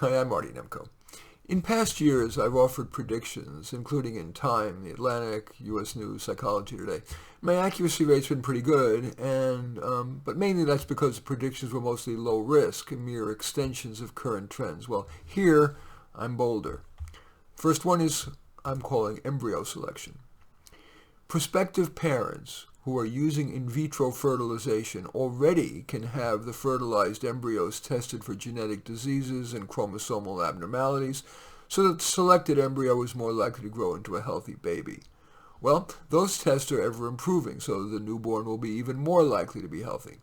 Hi, I'm Marty Nemko. In past years, I've offered predictions, including in Time, The Atlantic, U.S. News, Psychology Today. My accuracy rate's been pretty good, but mainly that's because the predictions were mostly low risk and mere extensions of current trends. Well, here, I'm bolder. First one is I'm calling embryo selection. Prospective parents who are using in vitro fertilization already can have the fertilized embryos tested for genetic diseases and chromosomal abnormalities, so that the selected embryo is more likely to grow into a healthy baby. Well, those tests are ever improving, so the newborn will be even more likely to be healthy.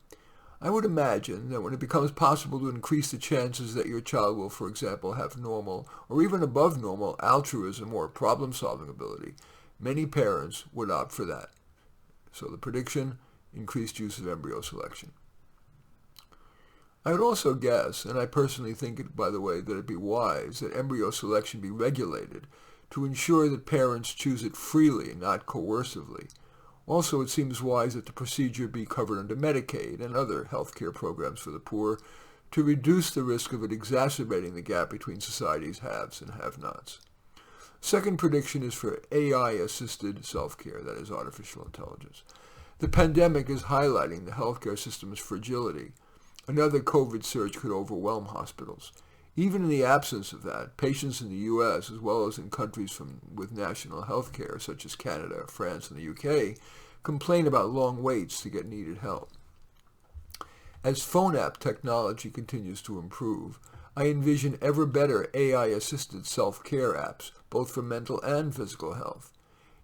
I would imagine that when it becomes possible to increase the chances that your child will, for example, have normal or even above normal altruism or problem-solving ability, many parents would opt for that. So the prediction, increased use of embryo selection. I would also guess, and I personally think, by the way, that it'd be wise that embryo selection be regulated to ensure that parents choose it freely, not coercively. Also, it seems wise that the procedure be covered under Medicaid and other health care programs for the poor to reduce the risk of it exacerbating the gap between society's haves and have-nots. Second prediction is for AI-assisted self-care, that is artificial intelligence. The pandemic is highlighting the healthcare system's fragility. Another COVID surge could overwhelm hospitals. Even in the absence of that, patients in the U.S., as well as in countries with national health care, such as Canada, France, and the UK, complain about long waits to get needed help. As phone app technology continues to improve, I envision ever better AI-assisted self-care apps, both for mental and physical health.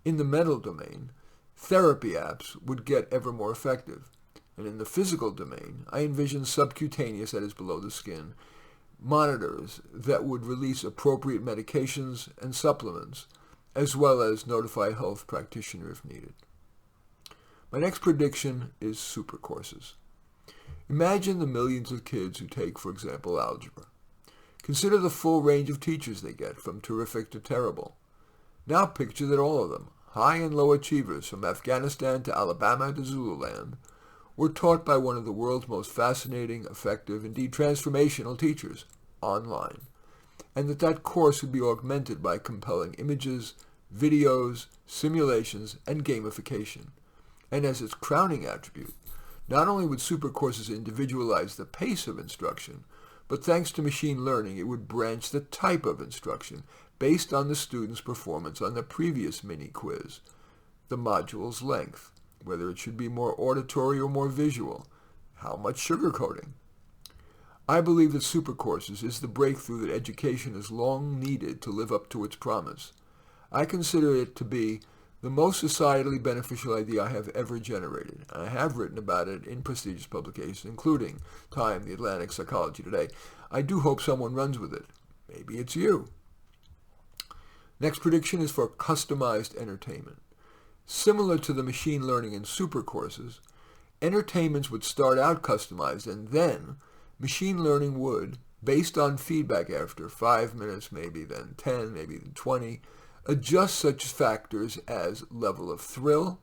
In the mental domain, therapy apps would get ever more effective. And in the physical domain, I envision subcutaneous, that is below the skin, monitors that would release appropriate medications and supplements, as well as notify a health practitioner if needed. My next prediction is super courses. Imagine the millions of kids who take, for example, algebra. Consider the full range of teachers they get, from terrific to terrible. Now picture that all of them, high and low achievers from Afghanistan to Alabama to Zululand, were taught by one of the world's most fascinating, effective, indeed transformational teachers, online, and that course would be augmented by compelling images, videos, simulations, and gamification. And as its crowning attribute, not only would super courses individualize the pace of instruction, but thanks to machine learning, it would branch the type of instruction based on the student's performance on the previous mini-quiz, the module's length, whether it should be more auditory or more visual, how much sugarcoating. I believe that supercourses is the breakthrough that education has long needed to live up to its promise. I consider it to be the most societally beneficial idea I have ever generated. I have written about it in prestigious publications, including Time, The Atlantic, Psychology Today. I do hope someone runs with it. Maybe it's you. Next prediction is for customized entertainment. Similar to the machine learning in super courses, entertainments would start out customized, and then machine learning would, based on feedback after 5 minutes, maybe then 10, maybe then 20, adjust such factors as level of thrill,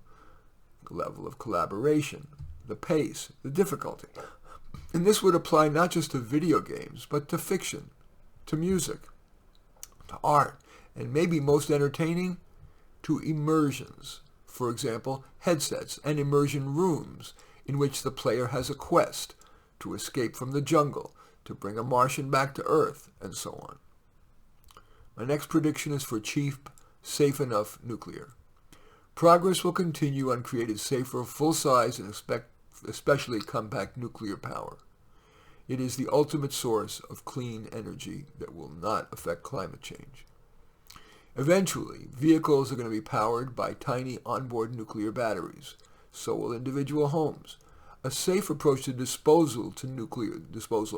level of collaboration, the pace, the difficulty. And this would apply not just to video games, but to fiction, to music, to art, and maybe most entertaining, to immersions. For example, headsets and immersion rooms in which the player has a quest to escape from the jungle, to bring a Martian back to Earth, and so on. My next prediction is for cheap, safe enough nuclear. Progress will continue on creating safer, full-size, and especially compact nuclear power. It is the ultimate source of clean energy that will not affect climate change. Eventually, vehicles are going to be powered by tiny onboard nuclear batteries. So will individual homes. A safe approach to disposal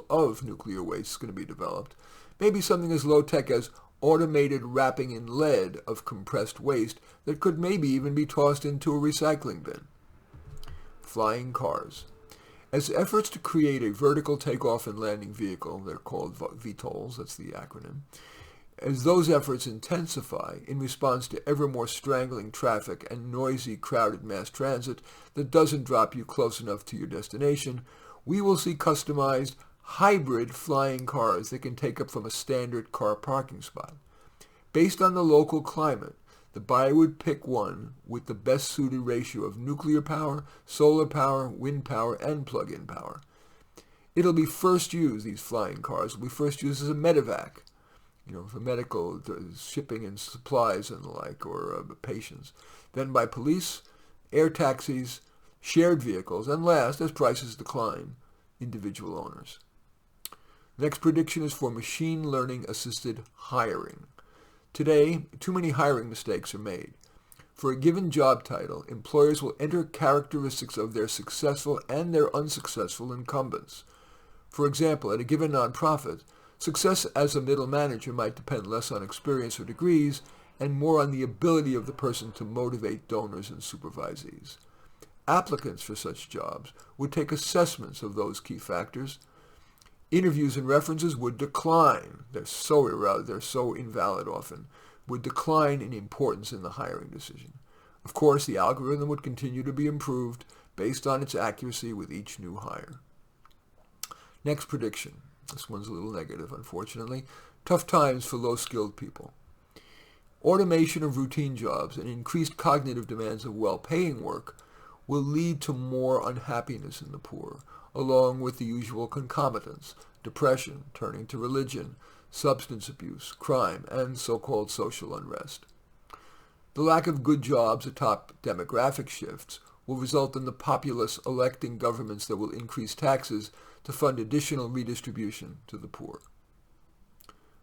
of nuclear waste is going to be developed. Maybe something as low-tech as automated wrapping in lead of compressed waste that could maybe even be tossed into a recycling bin. Flying cars. As efforts to create a vertical takeoff and landing vehicle, they're called VTOLs, that's the acronym, as those efforts intensify in response to ever more strangling traffic and noisy, crowded mass transit that doesn't drop you close enough to your destination, we will see customized, hybrid flying cars that can take up from a standard car parking spot. Based on the local climate, the buyer would pick one with the best suited ratio of nuclear power, solar power, wind power, and plug-in power. It'll be first used, these flying cars will be first used as a medevac, for medical shipping and supplies and the like, or patients. Then by police, air taxis, shared vehicles, and last, as prices decline, individual owners. Next prediction is for machine learning assisted hiring. Today, too many hiring mistakes are made. For a given job title, employers will enter characteristics of their successful and their unsuccessful incumbents. For example, at a given nonprofit, success as a middle manager might depend less on experience or degrees and more on the ability of the person to motivate donors and supervisees. Applicants for such jobs would take assessments of those key factors. Interviews and references would decline. They're so invalid often, would decline in importance in the hiring decision. Of course, the algorithm would continue to be improved based on its accuracy with each new hire. Next prediction. This one's a little negative, unfortunately. Tough times for low-skilled people. Automation of routine jobs and increased cognitive demands of well-paying work will lead to more unhappiness in the poor, along with the usual concomitants, depression, turning to religion, substance abuse, crime, and so-called social unrest. The lack of good jobs atop demographic shifts will result in the populace electing governments that will increase taxes to fund additional redistribution to the poor.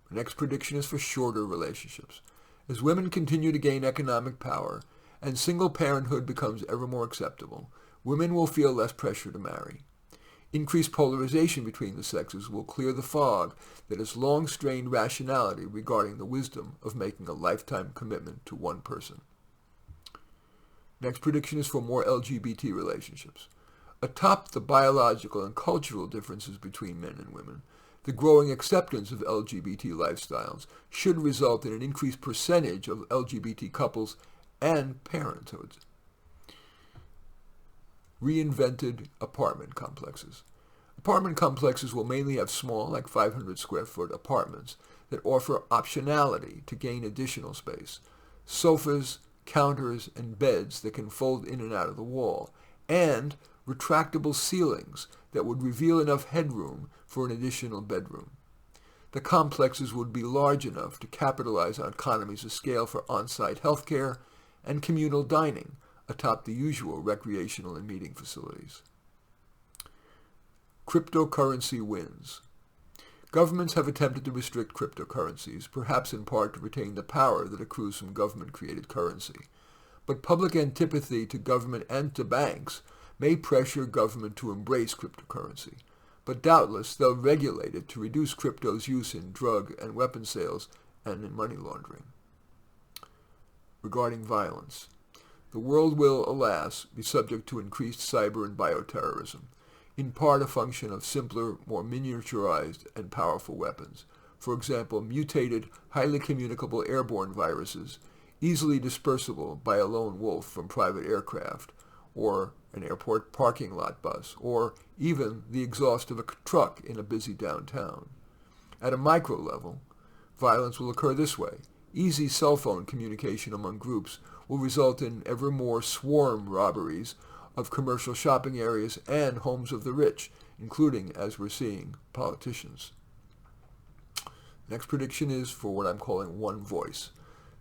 The next prediction is for shorter relationships. As women continue to gain economic power and single parenthood becomes ever more acceptable, women will feel less pressure to marry. Increased polarization between the sexes will clear the fog that has long strained rationality regarding the wisdom of making a lifetime commitment to one person. Next prediction is for more LGBT relationships. Atop the biological and cultural differences between men and women, the growing acceptance of LGBT lifestyles should result in an increased percentage of LGBT couples and parenthoods. Reinvented apartment complexes. Apartment complexes will mainly have small, like 500 square foot apartments that offer optionality to gain additional space, sofas, counters, and beds that can fold in and out of the wall, and retractable ceilings that would reveal enough headroom for an additional bedroom. The complexes would be large enough to capitalize on economies of scale for on-site healthcare and communal dining atop the usual recreational and meeting facilities. Cryptocurrency wins. Governments have attempted to restrict cryptocurrencies, perhaps in part to retain the power that accrues from government-created currency. But public antipathy to government and to banks may pressure government to embrace cryptocurrency, but doubtless they'll regulate it to reduce crypto's use in drug and weapon sales and in money laundering. Regarding violence, the world will, alas, be subject to increased cyber and bioterrorism, in part a function of simpler, more miniaturized, and powerful weapons. For example, mutated, highly communicable airborne viruses, easily dispersible by a lone wolf from private aircraft, or an airport parking lot bus, or even the exhaust of a truck in a busy downtown. At a micro level, violence will occur this way. Easy cell phone communication among groups will result in ever more swarm robberies of commercial shopping areas and homes of the rich, including, as we're seeing, politicians. Next prediction is for what I'm calling one voice.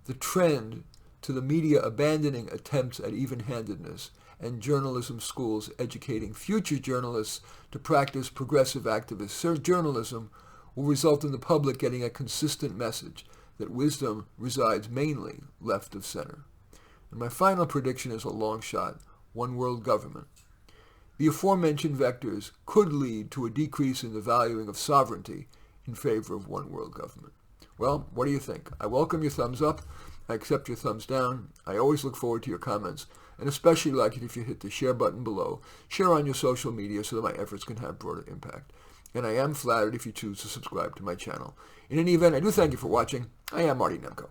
The trend to the media abandoning attempts at even-handedness and journalism schools educating future journalists to practice progressive activist journalism will result in the public getting a consistent message that wisdom resides mainly left of center. And my final prediction is a long shot: one world government. The aforementioned vectors could lead to a decrease in the valuing of sovereignty in favor of one world government. Well, what do you think? I welcome your thumbs up. I accept your thumbs down. I always look forward to your comments, and especially like it if you hit the share button below. Share on your social media so that my efforts can have broader impact. And I am flattered if you choose to subscribe to my channel. In any event, I do thank you for watching. I am Marty Nemko.